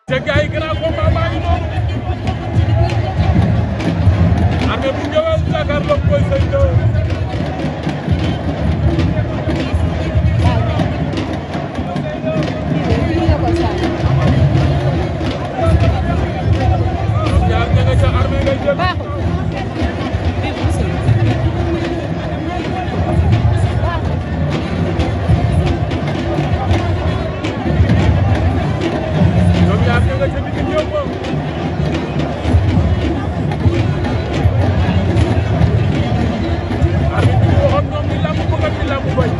te gars yi grand combat baa ngi noonu Armé bu Ngéwél jàkkaarloog Boy Seye 2 ñoom ñaar ña nga ca Armé ngay jël ñoom ñaar ña nga ca digg ñëw ba arbitre bi waxoon ñoom ni làmb bëgg ak ni làmb bañ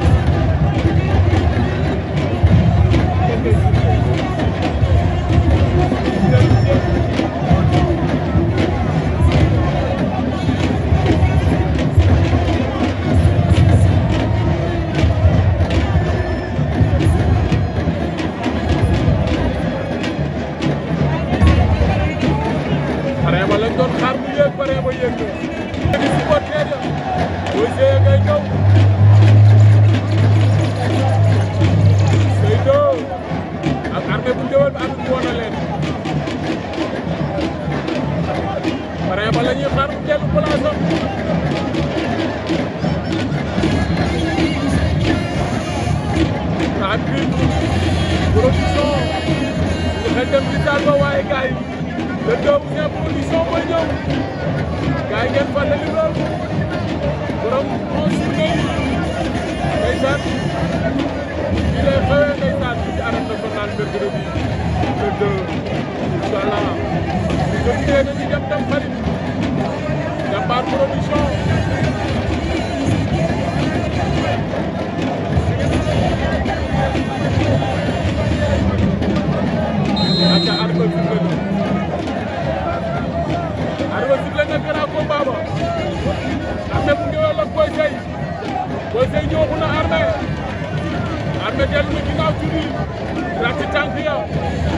pare ba lañ doon xaar mu yéeg pare ba yéeg na di supporter ya Boy Seye ngay ñëw Seye 2 ak Armé bu Ngéwél ba arbitre bi woon na leen pare ba la ñuy xaar mu dellu place am Rapide Production ñu xel dem ci saal ba waaye gars yi le deux bu ñëw production mooy ñëw gars yi ngeen fàttali loolu borom 11 journée yi ndeysaan fii lay xewee ndeysaan ci arène nationale mercredi le 2 incha allah ñu jógee dañuy dem tam xarit Jambar Production aka arba sifflé na grand combat ba Armé bu Ngéwél ak Boy Seye ñëwagu na Armé dellu na ginnaaw ci biir ràcc tànk ya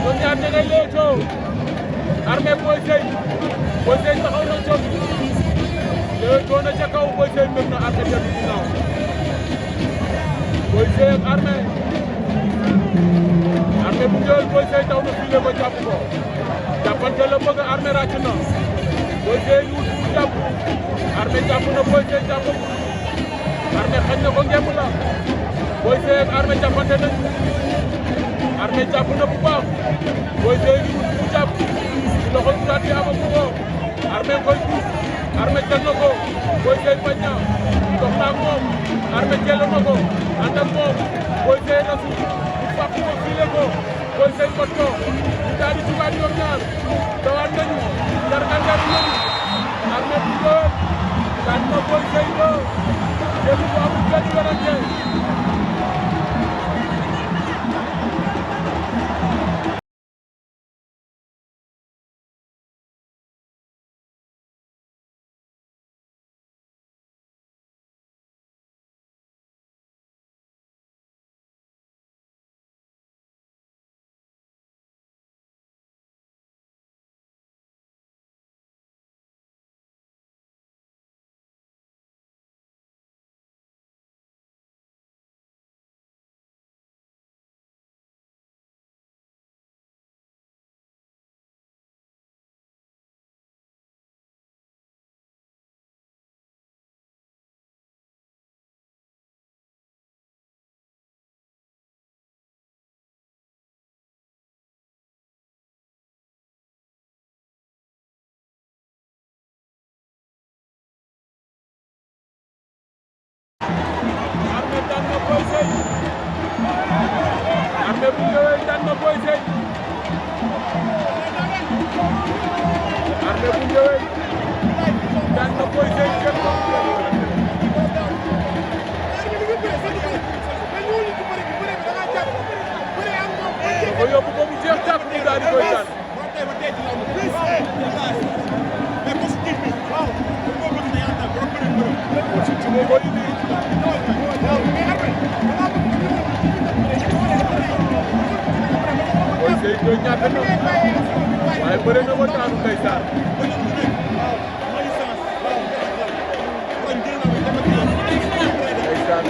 ñoom ñaar ña ngay leetoo Armé Boy Seye taxaw na jot leetoo na ca kaw Boy Seye mbëg na Armé dellu ginnaaw Boy Seye ak Armé bu Ngéwél Boy Seye daw na file ba jàpp ko jàppante la bëgg Armé ràcc na Boy Seye ñu wut jàpp Armé jàpp na Boy Seye jàpp Armé xañ na ko ngemb la Boy Seye ak Armé jàppante nañ Armé jàpp na bu baax Boy Seye ñu wut jàpp loxo yu daal di amagu ko Armé koy tuut Armé jël na ko Boy Seye bañ na dox na ak moom Armé jël na ko ànd ak moom Boy Seye na suuf mu fàq ko file ko Boy Seye mot ko ñu daal di jugaat ñoom ñaar dawaat nañu jargal nañu Armé bu Ngéwél daan na Boy Seye 2 jël bu amul benn werante Armé bu Ngéwél daan na Boy Seye Armé bu Ngéwél daan na Boy Seye kenn ko yóbbu ko mu jeex tàkk mu daal di koy daan Boy Seye doy ñàkk na waaye bëre na ba daanu ndeysaan ndeysaan